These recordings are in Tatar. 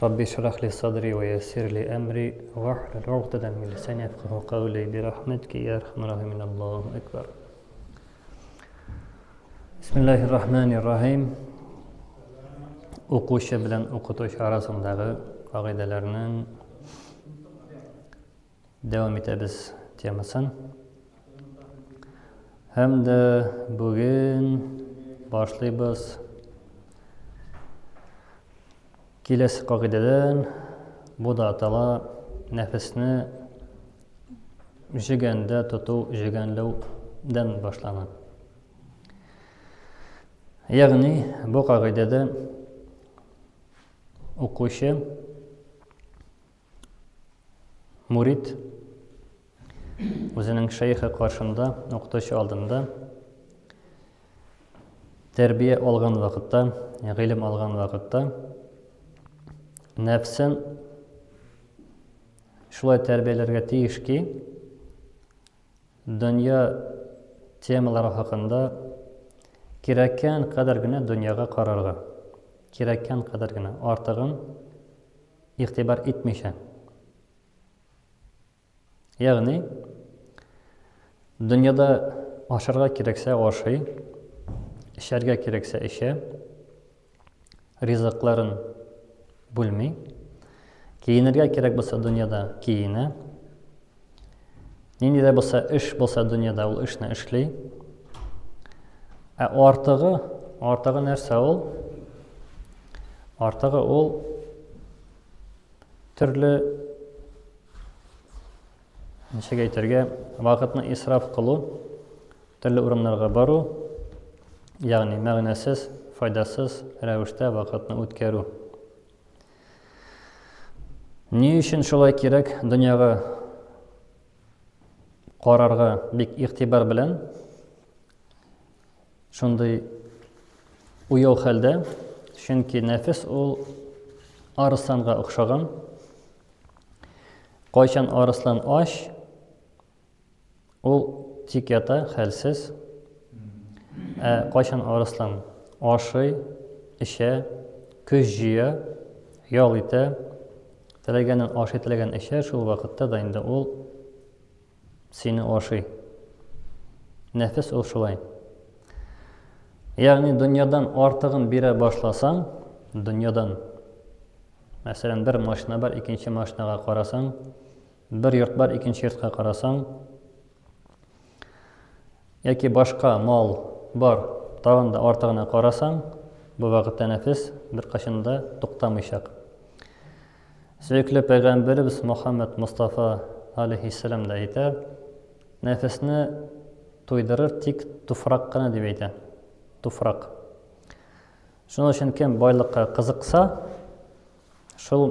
ربي اشرح لي صدري ويسر لي أمري واحلل عقدة من لساني يفقهوا قولي برحمتك يا أرحم الراحمين. الله أكبر. Bismillahirrahmanirrahim. O'quvchi bilan o'qituvchi orasidagi qoidalarning davom etamiz temasin. Hamda bugun boshlaymiz kelasi qoidadan. Bu da atala nefesni jiganda tutuv, jiganlovdan boshlanadi. Ya'ni bu qoidada o'quvchi murid o'zining shayxi qarshında, o'qituvchi oldinda tarbiya olgan vaqtda, ilm olgan vaqtda nafsin shulay tarbiyalarga tegishki, dunyo temalari haqida kerakkan qadargina dunyoga qarorga, kerakkan qadargina ortig'in e'tibor etmaysan. Ya'ni dunyoda oshirga keraksa oshi, isharga keraksa ishi, rizqlarin bo'lmay, kiyinirga kerak bo'lsa dunyoda kiyini, nendaydir bo'lsa ish bo'lsa dunyoda ul ishni ishlay. Ortig'i narsa ol? Ortig'i ol turli nechega aytarga vaqtni isrof qilib, turli o'rinlarga boru, ya'ni ma'nosiz, foydasiz ravishda vaqtni o'tkaru. Ne uchun shulay kerak? Dunyoga qarorga bek e'tibor bilan shunday uyov holda, chunki nafs ul arslonga o'xshagan. Qachon arslon osh, ul tik yota halsiz. Qachon arslon oshi, isha, ko'z jiya, yol ita, tilaganin oshi, tilagan isha, shu vaqtda da endi ul seni oshi. Nafs ul shulay. Ya'ni dunyodan ortig'in bera boshlasang, dunyodan masalan bir mashina bor, ikkinchi mashinaga qarasang, bir yurt bor, ikkinchi yurtga qarasang, yoki boshqa mol bor, tag'inda ortig'ini qarasang, bu vaqtda nafs bir qachonda to'xtamayshaq. Suyukli payg'ambarimiz Muhammad Mustafa alayhissalom da aytadi, nafsni to'ydirir tik tufroqqina deb aytadi. Tufroq. Shuning uchun kim boylikqa qiziqsa, shul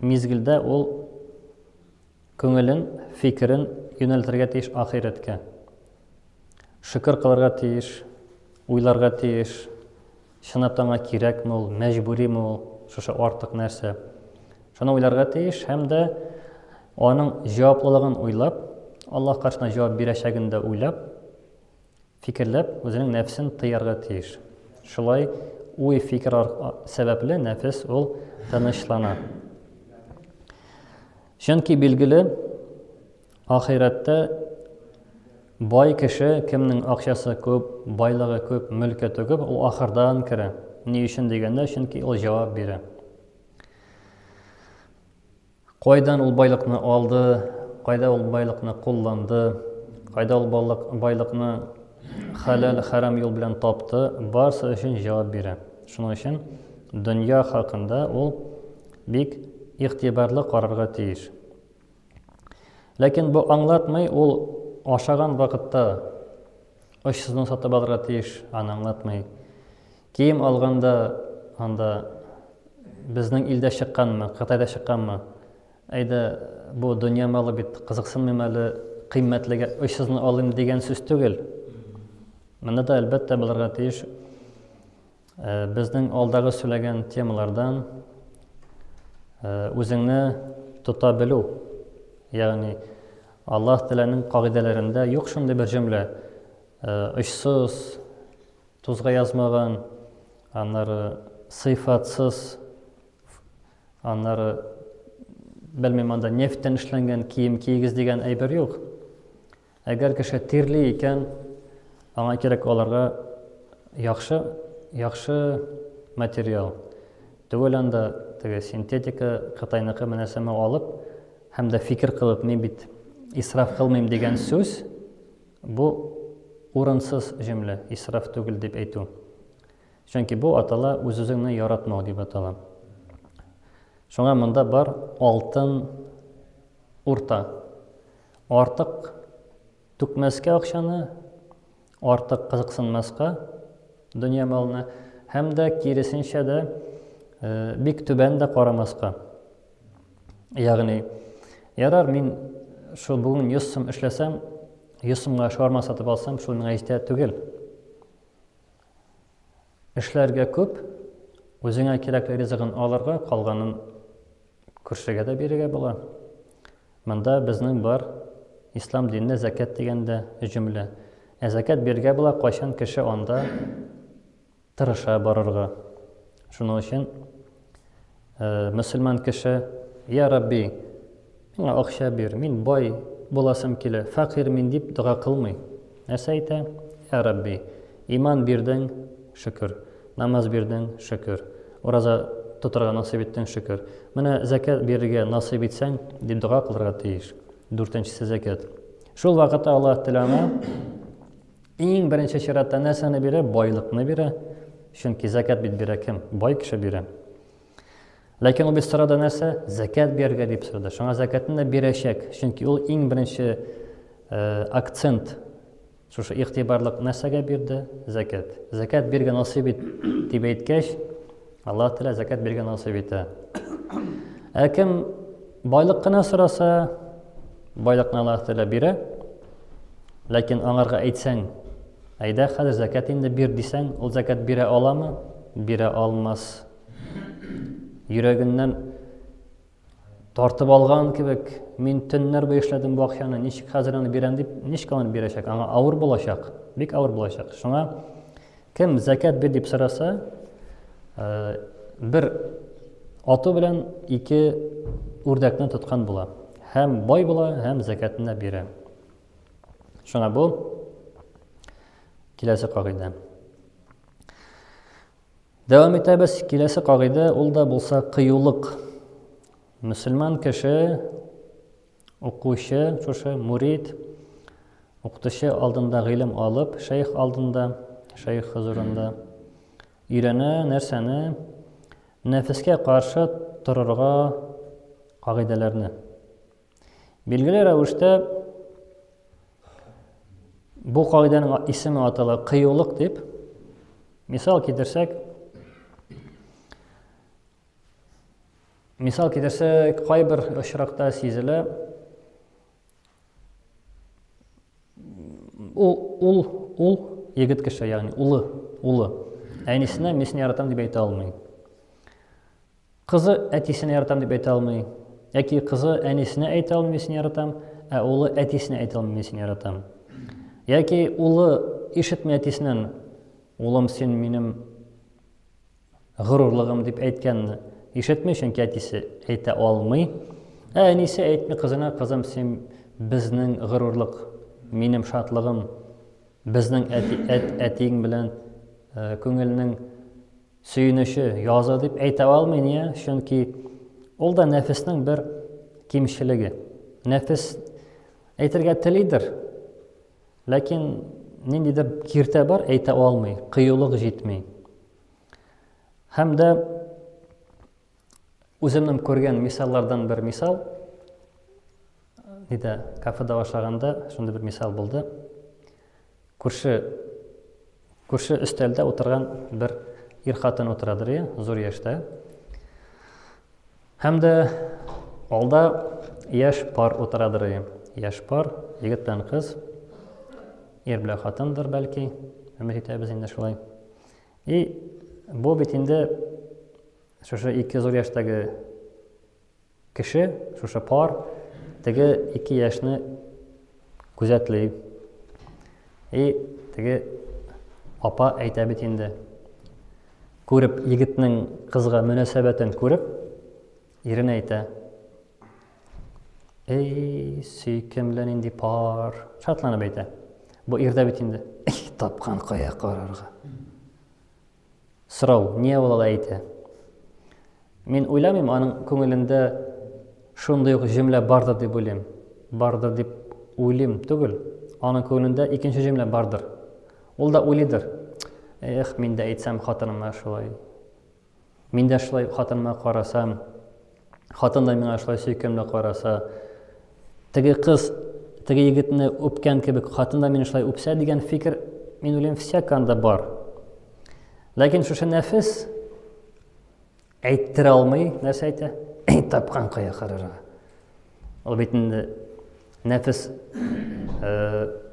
mezgilda ul ko'ngilin, fikrin yo'naltirga tegish oxiratga. Shukr qilarga tegish, o'ylarga tegish, shinatanga kerakmi, majburiymi, shu ortiq narsa. Shuni o'ylarga tegish hamda uning javobligini o'ylab, Alloh qarshida javob berishagida o'ylab, fikrlab, o'zining nafsin tayyorga tegish. Shulay o'y fikr sababli nafs ul tinchlanadi. Chunki belgili oxiratda boy kishi kimning aqchasi ko'p, boyligi ko'p, mulki ko'p, u oxirdan kiradi. Ne uchun deganda, chunki u javob beradi. Qaydan ul boylikni oldi, qayda ul boylikni qo'llandi, qayda ul boylikni halal haram yo'l bilan topdi, barcha uchun javob beradi. Shuning uchun dunyo haqida ul bek e'tiborli qarorga tegish. Lekin bu anglatmay ul oshagan vaqtda ishsizni sotib olishga tegish, anglatmay. Kiyim olganda anda bizning ilda chiqqanmi, Xitoyda chiqqanmi? Ayda bu dunyo moli bit qiziqsinmali, qiymatliga ishsizni olayım degan so'z tugul. Bunda da albatta bilirga tegish bizning oldagi so'lagan temalardan o'zingni tuta bilu. Ya'ni Alloh taolaning qoidalarida yo'q shunday bir jumla, ishsiz, tuzga yozmagan, anlar sifatsiz Аннары белмим, анда нефттен эшләнгән кием кигез дигән әйбер юк. Әгәр кеше тирли икән, аңа кирәк аларга яхшы материал. Түгел анда теге синтетика Кытайныкы менәсеме алып, һәм дә фикер кылып, мин бит исраф кылмыйм дигән сүз, бу урынсыз җөмлә, исраф түгел дип әйтү. Чөнки бу атала үз-үзеңне яратмау дип атала. Шуңа монда бар алтын урта. Артык түкмәскә акчаны, артык кызыксынмаска дөнья малына, һәм дә киресенчә дә бик түбән дә карамаска. Ягъни, ярар, мин шул бүген 100 сум эшләсәм, 100 сумга шаурма сатып алсам, шул миңа ихтияҗ түгел. Эшләргә күп, үзеңә кирәкле ризыгын алырга, калганын күршегә дә бирергә була. Монда безнең бар ислам динендә закат дигәндә җөмлә. Закат бирергә була, кайчан кеше анда тырыша барырга. Шуның өчен мөселман кеше: "Я Рабби, миңа акча бир, мин бай буласым килә, фақир мин" дип дуа кылмый. Нәрсә әйтә? "Я Рабби, иман бирдең, шөкер. Намаз бирдең, шөкер. Ураза тотырга насыйп иттең, шөкер. Менә закат бирергә насыйп итсәң" дип дуа кылырга тиеш. 4-нчесе закат. Шул вакытта Аллаһ Тәгалә иң беренче чиратта нәрсәне бирә? Байлыкны бирә. Чөнки закат бит бирә кем? Бай кеше бирә. Ләкин ул бит сорады нәрсә? Закат бирергә дип сорады. Шуңа закатны да бирәчәк. Чөнки ул иң беренче акцент. Шушы игътибарлык нәрсәгә бирде? Закат. Закат биргән насыйп ит дип әйткәч, Аллаһ Тәгалә закат биргән насыйп итә. Кем байлык кына сораса, байлыкны Аллаһ Тәгалә бирә. Ләкин аңарга әйтсәң, әйдә хәзер закат инде бир дисәң, ул закат бирә аламы? Бирә алмас. Йөрәгеннән тартып алган кебек, мин төннәр буе эшләдем бу акчаны, ничек хәзер аны бирәм дип, ничек аны бирәчәк? Аңа авыр булачак, бик авыр булачак. Шуңа кем закат бир дип сораса, бер аты белән 2 үрдәкне тоткан була. Һәм бай була, һәм закатны бирә. Шуңа бу киләсе кагыйдә. Дәвам итәбез. Киләсе кагыйдә ул да булса кыюлык. Мөселман кеше, укучы, шушы мурид, укытучы алдында гыйлем алып, шейх алдында, шейх хузурында өйрәнә нәрсәне? Нәфескә каршы торырга кагыйдәләрне. Билгеле рәвештә бу кагыйдәнең исеме атала кыюлык дип. Мисал китерсәк, кайбер очракта сизелә, ул егет кеше, ягъни улы. Әнисенә мин сине яратам дип әйтә алмый. Кызы әтисенә яратам дип әйтә алмый. Яки кызы әнисенә әйтә алмый, мин сине яратам, улы әтисенә әйтә алмый, мин сине яратам. Яки улы ишетми әтисеннән: "Улым, син минем горурлыгым" дип әйткәнне ишетми, чөнки әтисе әйтә алмый. Әнисе әйтми кызына: "Кызым, син безнең горурлык, минем шатлыгым, безнең әтиң белән күңелнең сөйенеше, язы" дип әйтә алмый. Нигә? Чөнки ул да нәфеснең бер кимчелеге. Нәфес әйтергә телидер, ләкин ниндидер киртә бар, әйтә алмый, кыюлык җитми. Һәм дә үземнең күргән мисаллардан бер мисал, кафеда ашаганда шунда бер мисал булды. Күрше өстәлдә утырган бер ир-хатын утырадыр, зур яшьтә. Һәм дә алда яшь пар утырадыр. Яшь пар, егет белән кыз, ир белән хатындыр бәлки, өмет итәбез инде шулай. Бу бит инде шушы 2 зур яшьтәге кеше, шушы пар, теге 2 яшьне күзәтли. Теге апа әйтә бит инде, күреп, егетнең кызга мөнәсәбәтен күреп, Ирен әйтә. Ей, сөйкем белән инде пар. Шатланып әйтә. Бу ирдә бит инде. Тапкан кая карарга. Сорау, не ул әйтә? Мин уйламыйм, аның күңелендә шундый ук җөмлә бардыр дип уйлыйм. Бардыр дип уйлыйм түгел. Аның күңелендә икенче җөмлә бардыр. Ул да уйлыйдыр. Эх, мин дә әйтсәм хатыныма шулай. Мин дә шулай хатыныма карасам, хатын да миңа шулай сөйкемле караса, теге кыз, теге егетне үпкән кебек, хатын да мине шулай үпсә дигән фикер, мин уйлыйм, всяканда бар. Ләкин шушы нәфес әйттерә алмый, нәрсә әйтә? Тапкан кая карарга. Ул бит инде нәфес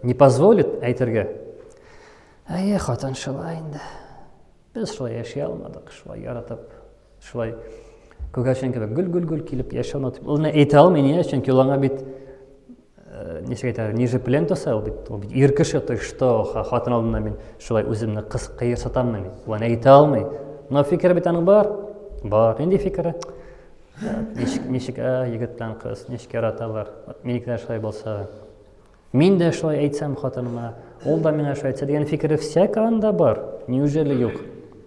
не позволит әйтергә. Әйе, хатын шулай инде. Без шулай яши алмадык, шулай яратып, шулай күгәрчен кебек гүл-гүл килеп яшәүне. Ул не әйтә алмый, чөнки ул аңа бит ничек әйтәләр, ниже плентоса, ул бит ир кеше, то что хатын алдында мин шулай үземне кыйырсытаммы мин. Ул әйтә алмый. Но фикер бит аның бар. Бар, инде фикере. Ничек егет белән кыз, ничек яраталар. Минекеләр шулай булса, мин дә шулай әйтсәм хатыныма, ул да миңа шулай әйтсә дигән фикере всяканда бар. Неужели юк?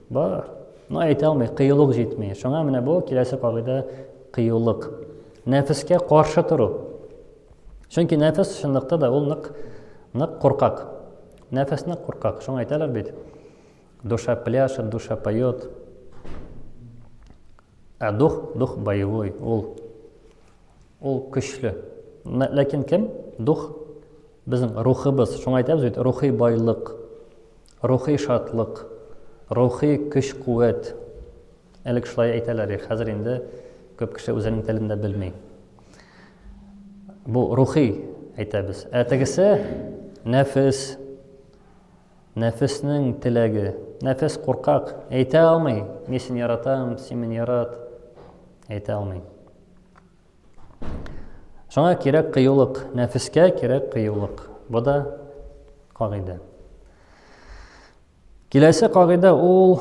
Бар. Но әйтә алмый, кыюлык җитмәй. Шуңа менә бу киләсе кагыйдә кыюлык. Нәфескә каршы тору. Чөнки нәфес шундыктан да ул нык куркак. Нәфес нык куркак. Шуңа әйтәләр бит. Душа пляшет, душа поет. А дух боевой. Ул көчле. Ләкин кем? Дух безнең рухыбыз. Шуңа әйтәбез бит, рухи байлык, рухи шатлык, рухи көч-куәт. Әлеге шулай әйтәләр, хәзер инде күп кеше үзенең телендә белмәй. Бу рухи әйтәбез. Тегесе нәфес, нәфеснең теләге. Нәфес куркак, әйтә алмый. Мин сине яратам, син мине ярат. Әйтә алмый. Шуңа кирәк кыюлык, нәфескә кирәк кыюлык. Бу да кагыйдә. Киләсе кагыйдә ул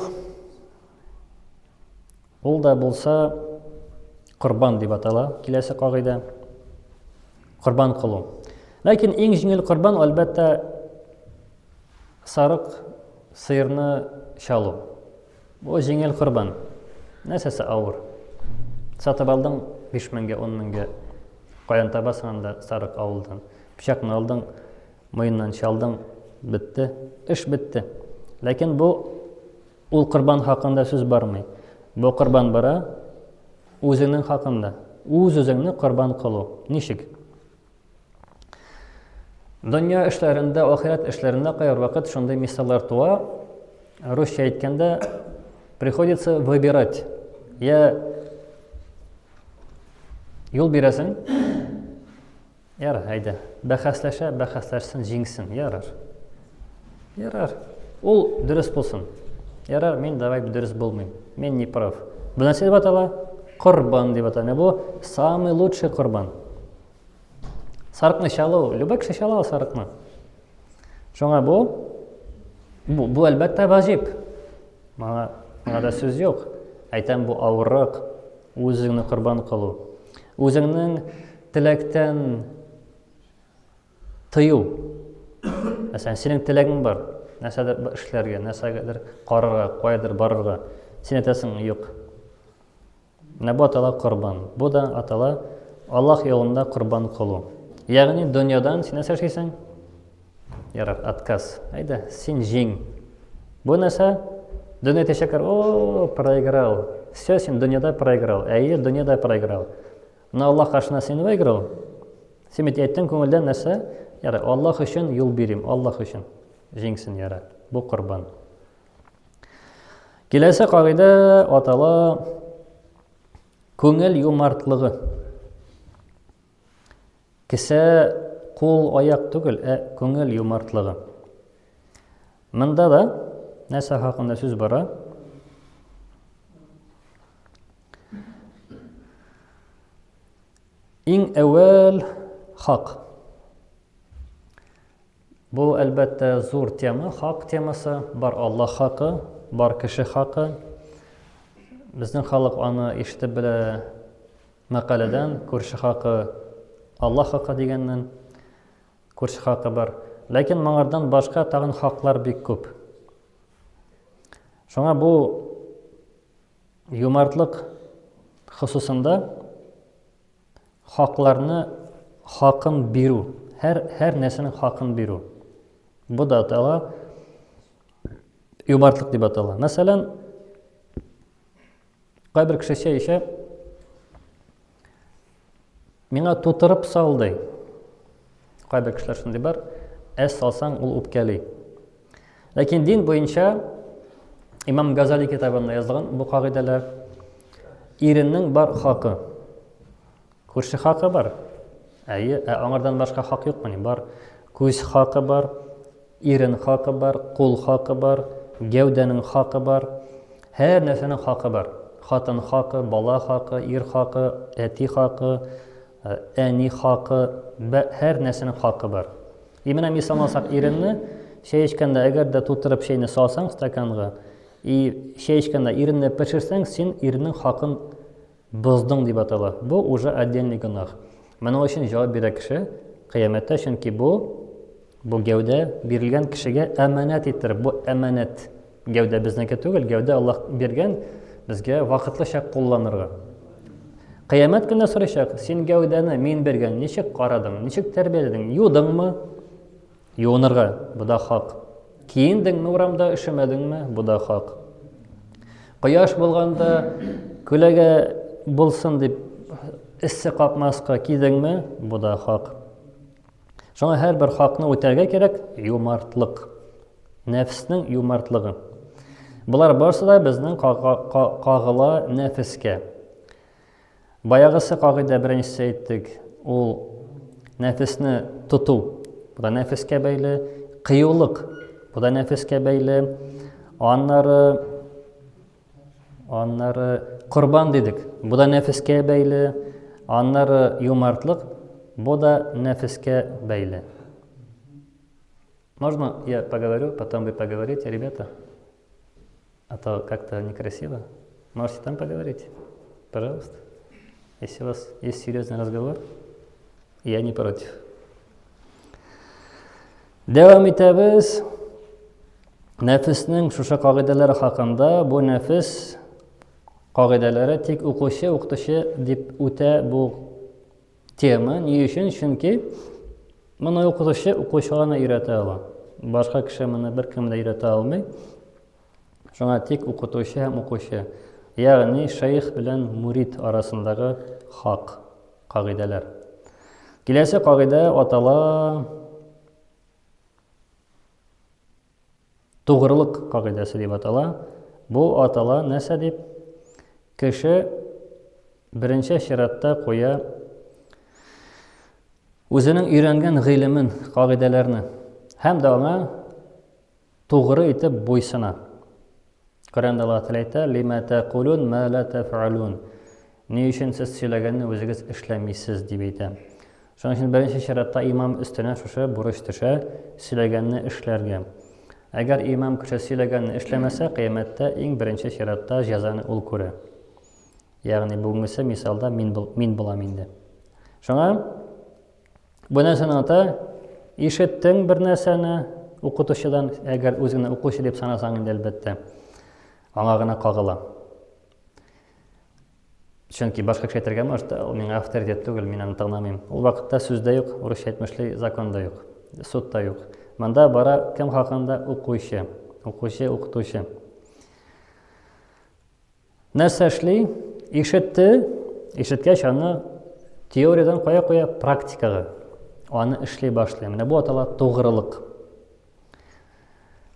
да булса корбан дип атала. Киләсе кагыйдә корбан кылу. Ләкин иң җиңел корбан әлбәттә сарык сыерны чалу. Бу җиңел корбан. Нәрсәсе авыр. Сатып алдың 5000-гә, 10000-гә. Каян табасың анда сарык авылдан. Пичакны алдың, муеннан чалдың, бетте, эш бетте. Ләкин бу ул корбан хакында сүз бармый. Бу корбан бара үзеңнең хакында. Үзеңне корбан кылу. Ничек? Дөнья эшләрендә, ахират эшләрендә кайыр вакыт шундый мисаллар туа. Русча әйткәндә приходится выбирать. Я юл бирәсең. Ярар, әйдә. Бәхәсләшсен, җиңсен. Ярар. Ул дөрес булсын. Ярар, мин давай дөрес булмыйм. Мин не прав. Бу нәрсә дип атала? Корбан дип атала. Бу самый лучший корбан. Сарыкны чалу, любой кеше чала сарыкны. Шуңа бу әлбәттә ваҗиб. Маңа да сүз юк. Әйтәм, бу авыррак, үзеңне корбан кылу. Үзеңнең теләктән тыю. Мәсәлән, синең теләгең бар. Нәрсәдер эшләргә, нәрсәгәдер карарга, каядыр барырга. Син әйтәсең, юк. Менә бу атала корбан. Бу да атала Аллаһ юлында корбан кылу. Ягъни дөньядан син нәрсә эшлисең? Ярар, отказ. Әйдә, син җиң. Бу нәрсә? Дөнья тәшәккәр, проиграл. Все, син дөньяда проиграл. Әйе, дөньяда проиграл. Но Аллаһ каршына син выиграл. Син әйттең күңелдән нәрсә? Ярар, Аллаһ өчен юл бирим, Аллаһ өчен. Җиңсен, ярар. Бу корбан. Киләсе кагыйдә атала күңел юмартлыгы. Кесе кул, аяк түгел, күңел юмартлыгы. Монда да нәрсә хакында сүз бара? Иң әүвәл хак. Бу әлбәттә зур тема, хак темасы. Бар Аллаһ хакы, бар кеше хакы. Безнең халык аны ишетеп белә, мәкаләдән күрше хакы, Аллаһ хакы дигәннән күрше хакы бар. Ләкин моңардан башка тагын хаклар бик күп. Шуңа бу юмартлык хусусында хакларны хакын бирү, һәр нәрсәнең хакын бирү. Бу да атала юмартлык дип атала. Мәсәлән, кайбер кеше ишә миңа тутырып салды. Кайбер кешеләр шундый бар, әс салсаң ул үпкәли. Ләкин дин буенча Имам Газали китабында язылган бу кагыйдәләр иреннең бар хакы. Күрше хакы бар. Аңардан башка хак юкмы? Бар. Күз хакы бар, ирен хакы бар, кул хакы бар, гәүдәнең хакы бар. Һәр нәрсәнең хакы бар. Хатын хакы, бала хакы, ир хакы, әти хакы, әни хакы, һәр нәрсәнең хакы бар. Именно мисал алсак иренне, шәй эчкәндә әгәр дә тутырып шәйне салсаң стаканга, шәй эчкәндә иренне пешерсәң, син иреннең хакын боздың дип атала. Бу уже отдельный гунах. Моның өчен җавап бирә кеше кыямәттә, чөнки бу гәүдә бирелгән кешегә әманәт иттереп, бу әманәт. Гәүдә безнеке түгел, гәүдә Аллаһ биргән безгә вакытлыча кулланырга. Кыямәт көндә сорашак, син гәүдәне мин биргән, ничек карадың, ничек тәрбияләдең, юдыңмы? Юынырга, бу да хак. Киендеңме урамда, эшемәдеңме? Бу да хак. Кояш булганда күләгә булсын дип эссе капмаска кидеңме? Бу да хак. Шуңа һәр бер хакны үтәргә кирәк, юмартлык. Нәфеснең юмартлыгы. Булар барсы да безнең кагыла нәфескә. Баягысы кагыйдә беренчесе әйттек, ул нәфесне тоту. Бу да нәфескә бәйле, кыюлык. Бу да нәфескә бәйле. Аннары курбан дидек. Бу да нәфескә бәйле. Аннары юмартлык. Бу да нәфескә бәйле. Можно я поговорю, потом вы поговорите, ребята? А то как-то некрасиво. Можете там поговорить? Пожалуйста. Если у вас есть серьезный разговор, я не против. Дәвам итәбез. Нәфеснең шушы кагыйдәләре хакында, бу нәфес кагыйдәләре тик укучы дип үтә бу тема. Ни өчен? Чөнки моны укучыга өйрәтә ала. Башка кеше моны беркем дә өйрәтә алмый. Шуңа тик укытучы һәм укучы. Ягъни шейх белән мурид арасындагы хак кагыйдәләр. Киләсе кагыйдә атала тугрылык кагыйдәсе дип атала. Бу атала нәрсә дип? Кеше беренче чиратта куя үзенең өйрәнгән гыйлемен, кагыйдәләрне һәм дә аңа тугры итеп буйсына. Коръәндә Аллаһ әйтә: "Лима тaqulun ma la taf'alun." Ни өчен сез сөйләгәнне үзегез эшләмисез дип әйтә. Шуның өчен беренче чиратта имам өстенә шушы бурыч төшә, сөйләгәнне эшләргә. Әгәр имам кеше сөйләгәнне эшләмәсә, кыямәттә иң беренче чиратта җәзаны ул күрә. Ягъни бүгенге мисалда мин булам инде. Шуңа бу нәрсәне ата, ишеттең бер нәрсәне укытучыдан, әгәр үзеңне укучы дип санасаң инде әлбәттә, аңа гына кагыла. Чөнки башка кеше әйтергә может, ул миңа авторитет түгел, мин аны тыңламыйм. Ул вакытта сүз дә юк, урысча әйтмешле закон да юк, суд та юк. Монда бара кем хакында? Укучы, укытучы. Нәрсә эшли? Ишетте, ишеткәч аны теориядан куя практикага. Аны эшли башлый. Менә бу атала тугрылык.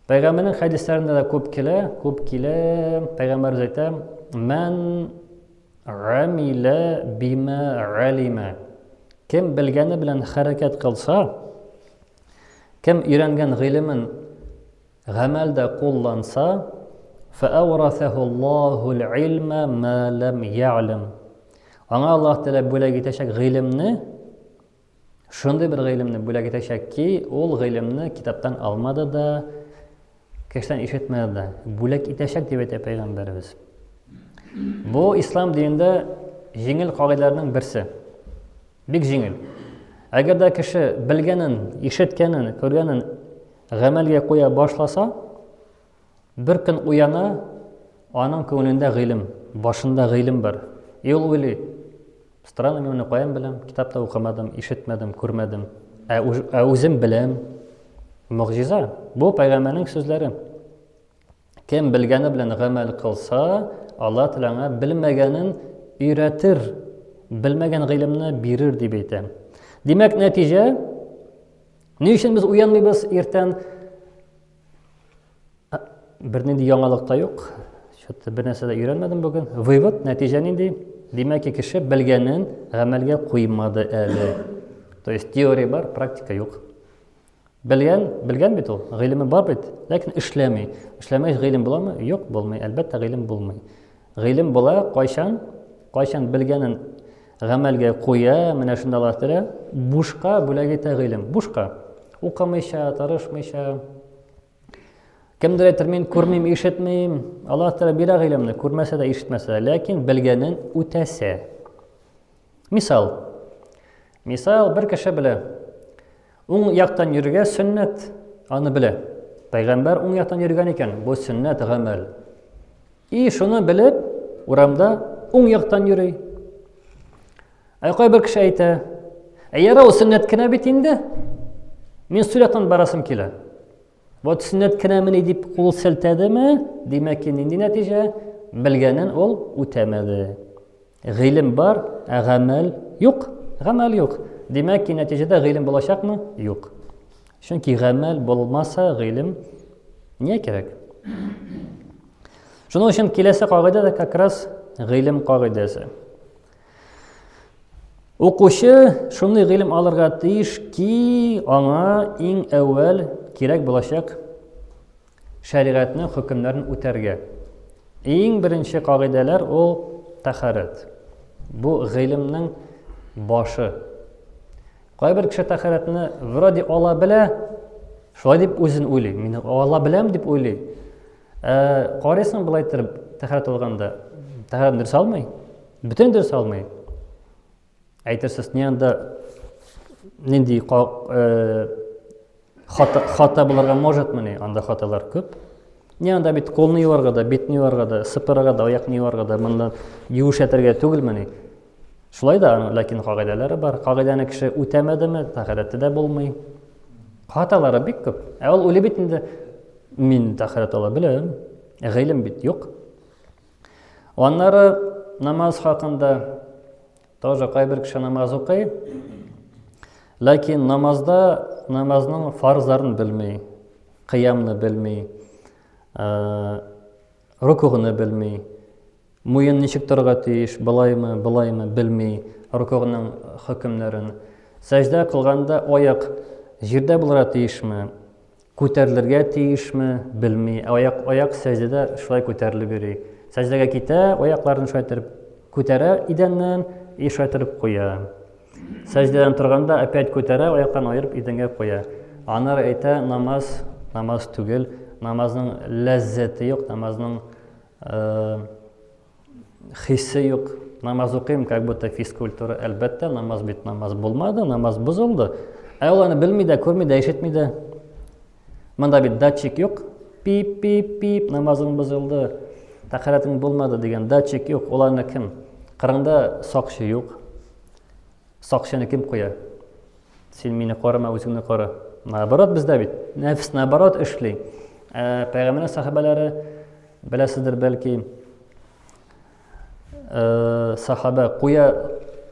Пәйгамбәрнең хәдисләрендә дә күп килә. Пәйгамбәр әйтә: "Ман амила бима алима." Кем белгәне белән хәрәкәт кылса, кем өйрәнгән гыйлемен гамәлдә кулланса, фааврасаху Аллаһу ал-илма ма лам я'лам. Аңа Аллаһ Тәгалә бүләк итәчәк гыйлемне, шундый бер гыйлемне бүләк итәчәк ки, ул гыйлемне китаптан алмады да, кештән ишетмәде дә, бүләк итәчәк дип әйтә Пәйгамбәрбез. Бу ислам динендә жеңіл қағидаларның бірсі. Бик жеңіл. Әгәр дә кеше белгәнен, ишеткәнен, күргәнен гамәлгә куя башласа, бер көн уяна, аның күңелендә гыйлем, башында гыйлем бар. Ул уйлый, странно, мин моны каян беләм, китапта укымадым, ишетмәдем, күрмәдем. Ә үзем беләм. Мугъҗиза. Бу пәйгамбәрнең сүзләре. Кем белгәне белән гамәл кылса, Алла Тәгалә белмәгәнен өйрәтер, белмәгән гыйлемне бирер дип әйтә. Димәк, нәтиҗә, ни өчен без уянмыйбыз иртән? Бернинди яңалык та юк. Шәтта бер нәрсә дә өйрәнмәдем бүген. Вывод, нәтиҗә нинди? Димәк, кеше белгәнен гамәлгә куймады әле. То есть теория бар, практика юк. Белгән бит ул, гыйлеме бар бит, ләкин эшләмәй. Эшләмәй гыйлем буламы? Юк, булмый. Әлбәттә гыйлем булмый. Гыйлем була кайчан белгәнен гамәлгә куя, менә шунда Аллаһ Тәгалә бушка бүләк итә гыйлем. Бушка. Укымыйча, тырышмыйча. Кемдер әйтер, мин күрмим, ишетмим. Аллаһ Тәгалә бирә гыйлемне, күрмәсә дә, ишетмәсә дә, ләкин белгәнен үтәсә. Мисал, бер кеше белә. Уң яктан йөрергә сөннәт, аны белә. Пәйгамбәр уң яктан йөргән икән, бу сөннәт гамәл. И шуны белеп, урамда уң яктан йөри. Кай бер кеше әйтә, яра, ул сөннәт кенә бит инде. Мин сул яктан барасым килә. Вот сөннәт кенәмени дип кул селтәдеме? Димәк, нинди нәтиҗә? Белгәнен ул үтәмәде. Гыйлем бар, ә гамәл юк. Гамәл юк. Димәк, нәтиҗәдә гыйлем булачакмы? Юк. Чөнки гамәл булмаса, гыйлем не кирәк? Шуның өчен киләсе кагыйдә да как раз гыйлем кагыйдәсе. Укучы шундый гыйлем алырга тиеш ки, аңа иң әүвәл кирәк булачак шәригатьнең хөкемнәрен үтәргә. Иң беренче кагыйдәләр ул тахарат. Бу гыйлемнең башы. Кайбер кеше тахаратны вроде ала белә, шулай дип үзен уйлый. Мин ала беләм дип уйлый. Карыйсың булай итеп тахарат алганда, тахарат дөрес алмый, бүтән дөрес алмый. Әйтерсез, нинди хата булырга можетмы? Анда хаталар күп. Анда бит колны юарга да, битне юарга да, сыпырга да, аякны юарга да, монда юеш әтергә түгелмени? Шулай да, ләкин кагыйдәләре бар. Кагыйдәне кеше үтәмәдеме, тахараты да булмый. Хаталары бик күп. Ул үле бит инде, мин тахарат ала беләм, гыйлем бит юк. Аннары намаз хакында тоже кайбер кеше намаз укый, ләкин намазның фарзларын белмей, кыямны белмей, рукугны белмей, муен ничек торырга тиеш, былаймы белмей, рукугның хөкемнәрен. Сәҗдә кылганда аяк җирдә булырга тиешме, күтәрелергә тиешме, белмей. Аяк сәҗдәдә шулай күтәрелеп йөри. Сәҗдәгә китә, аякларын шулай итеп күтәрә идәннән, шулай итеп куя. Сәҗдәдән торганда опять күтәрә, аякларын аерып идәнгә куя. Аннары әйтә, намаз түгел, намазның ләззәте юк, намазның хиссе юк. Намаз укыйм, как будто физкультура. Әлбәттә, намаз бит намаз булмады, намаз бозылды. Ул аны белми дә, күрми дә, ишетми дә. Монда бит датчик юк. Пип, намазың бозылды. Тахаратың булмады дигән датчик юк. Ул аны кем? Кырында сакчы юк. Сакчыны кем куя? Син мине карама, үзеңне кара. Наоборот, бездә бит нәфс наоборот эшли. Пәйгамбәрнең сахабалары беләсездер бәлки, сахаба куя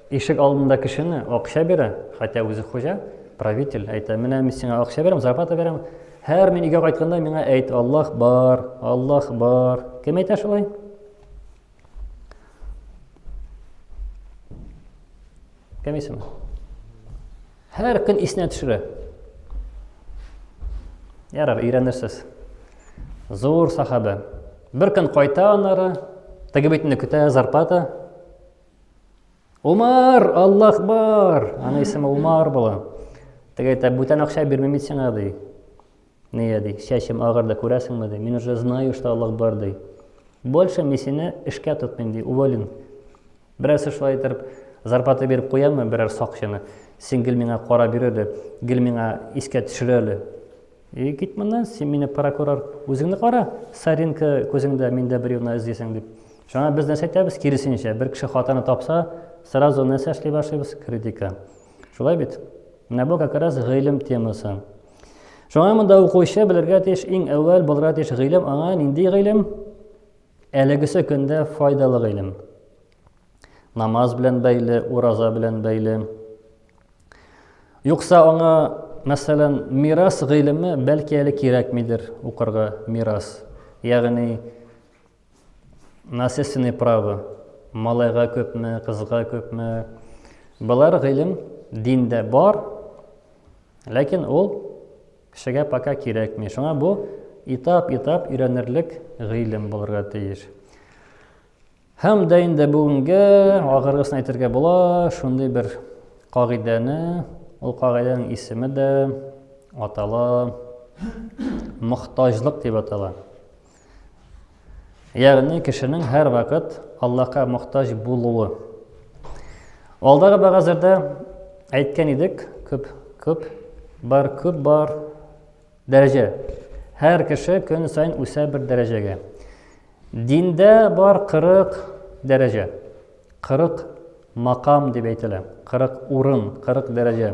ишек алдында кешене акча бирә, хәтта үзе хуҗа, правитель әйтә, менә мин сиңа акча бирәм, зарплата бирәм. Һәр мин өйгә кайтканда миңа әйт, Аллаһ бар, Аллаһ бар. Кем әйтә шулай? Кем исеме? Һәр көн исенә төшерә. Ярар, өйрәнерсез. Зур сахаба. Бер көн кайта аннары, теге битне көтә зарплата. Умар, Аллаһ бар. Аны исеме Умар була. Теге әйтә, бүтән акча бирмим сиңа ди. Нигә ди? Чәчем агырда күрәсеңме ди? Мин уже знаю, что Аллаһ бар ди. Больше мин сине эшкә тотмыйм ди, уволен. Берәрсе шулай итеп зарплата беріп қоямы, берәр сақшыны. Сен гел миңа қара бирәле, гел миңа искә төшерәле. Кит моннан, сен мине прокурор үзеңне қара, саринка күзеңдә миндә берәүне эзлисең дип. Шуңа без нәрсә әйтәбез, киресенчә, бер кеше хатаны тапса, сразу нәрсә эшли башлыйбыз? Критика. Шулай бит. Менә бу как раз гыйлем темасы. Шуңа монда укучы белергә тиеш, иң әүвәл булырга тиеш гыйлем, аңа нинди гыйлем? Әлегесе көндә файдалы гыйлем. Намаз белән бәйле, ураза белән бәйле. Юкса аңа, мәсәлән, мирас гыйлеме бәлки әле кирәкмидер укырга мирас. Ягъни наследственное право. Малайга күпме, кызга күпме. Булар гыйлем диндә бар, ләкин ул кешегә пока кирәкми. Шуңа бу этап-этап өйрәнерлек гыйлем булырга тиеш. Һәм дә инде бүгенгә агыргысын әйтергә була, шундый бер кагыйдәне, ул кагыйдәнең исеме дә атала мохтаҗлык дип атала. Ягъни кешенең һәр вакыт Аллаһка мохтаҗ булуы. Алдагы багазырда әйткән идек, күп бар дәрәҗә. Һәр кеше көн сайын үсә бер дәрәҗәгә. Диндә бар 40 дәрәҗә. 40 макам дип әйтелә. 40 урын, 40 дәрәҗә.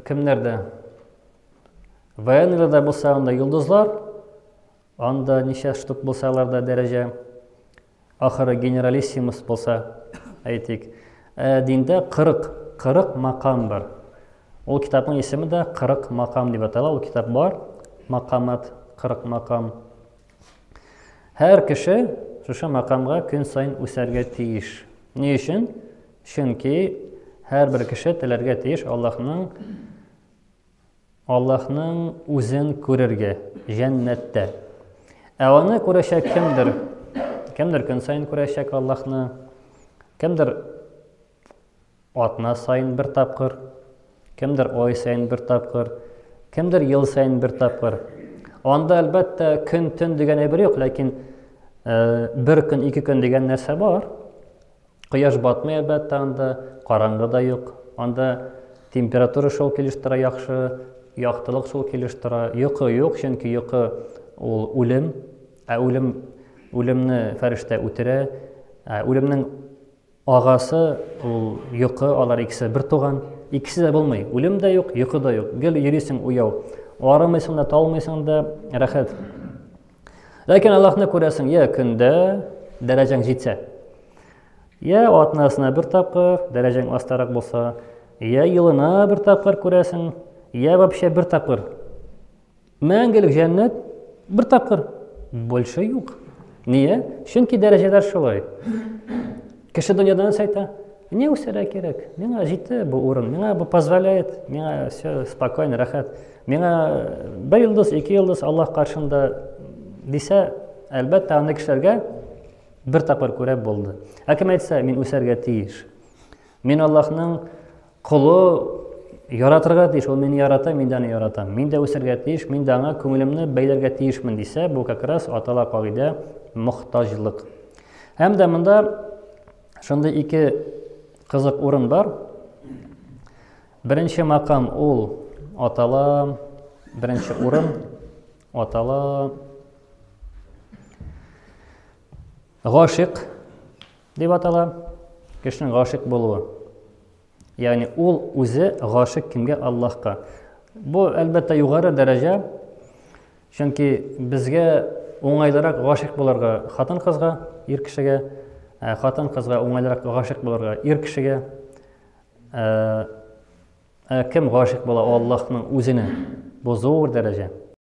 Кемнәрдә? Военныйларда булса анда йолдызлар, анда ничә штук булсалар да дәрәҗә. Ахыры генералиссимус булса, әйтик. Диндә 40 макам бар. Ул китапның исеме дә 40 макам дип атала. Ул китап бар, макамат 40 макам. Һәр кеше шушы макамга көн сайын үсәргә тиеш. Ни өчен? Чөнки һәр бер кеше теләргә тиеш Аллаһның үзен күрергә җәннәттә. Аны күрәчәк кемдер? Кемдер көн сайын күрәчәк Аллаһны? Кемдер атна сайын бер тапкыр? Кемдер ай сайын бер тапкыр? Кемдер ел сайын бер тапкыр? Анда әлбәттә көн-төн дигән әйбер юк, ләкин бер көн, 2 көн дигән нәрсә бар. Кояш батмый әлбәттә анда, караңгы да юк. Анда температура шул килештера яхшы, яктылык шул килештера. Йокы юк, чөнки йокы ул үлем, үлемне фәрештә үтерә. Үлемнең агасы ул йокы, алар икесе бер туган. Икесе дә булмый. Үлем дә юк, йокы да юк. Гел йөрисең уяу. Арымыйсың да, талмыйсың да, рәхәт. Ләкин Аллаһны күрәсең, я көндә дәрәҗәң җитсә. Я атнасына бер тапкыр, дәрәҗәң астарак булса, я елына бер тапкыр күрәсең, я вообще бер тапкыр. Мәңгелек җәннәт бер тапкыр. Больше юк. Ние? Чөнки дәрәҗәләр шулай. Кеше дөньядан әйтә, не үсәргә кирәк. Миңа җитте бу урын, миңа бу позволяет, миңа все спокойно, рәхәт. Миңа 1 йолдыз, 2 йолдыз Аллаһ каршында дисә, әлбәттә аны кешеләргә бер тапкыр күреп булды. Кем әйтсә, мин үсәргә тиеш. Мин Аллаһның кулы яратырга тиеш, ул мине ярата, мин дә аны яратам. Мин дә үсәргә тиеш, мин дә аңа күңелемне бәйләргә тиешмен дисә, бу как раз атала кагыйдә мохтаҗлык. Һәм дә монда шундый 2 кызык урын бар. Беренче макам ул атала, беренче урын атала гашык дип атала. Кешенең гашык булуы. Ягъни ул үзе гашык кимгә? Аллаһка. Бу әлбәттә югары дәрәҗә. Чөнки безгә уңайлырак гашык булырга хатын кызга, ир кешегә, хатын кызга уңайлырак гашык булырга ир кешегә. Кем гашык була Аллаһның үзенә? Бу зур дәрәҗә.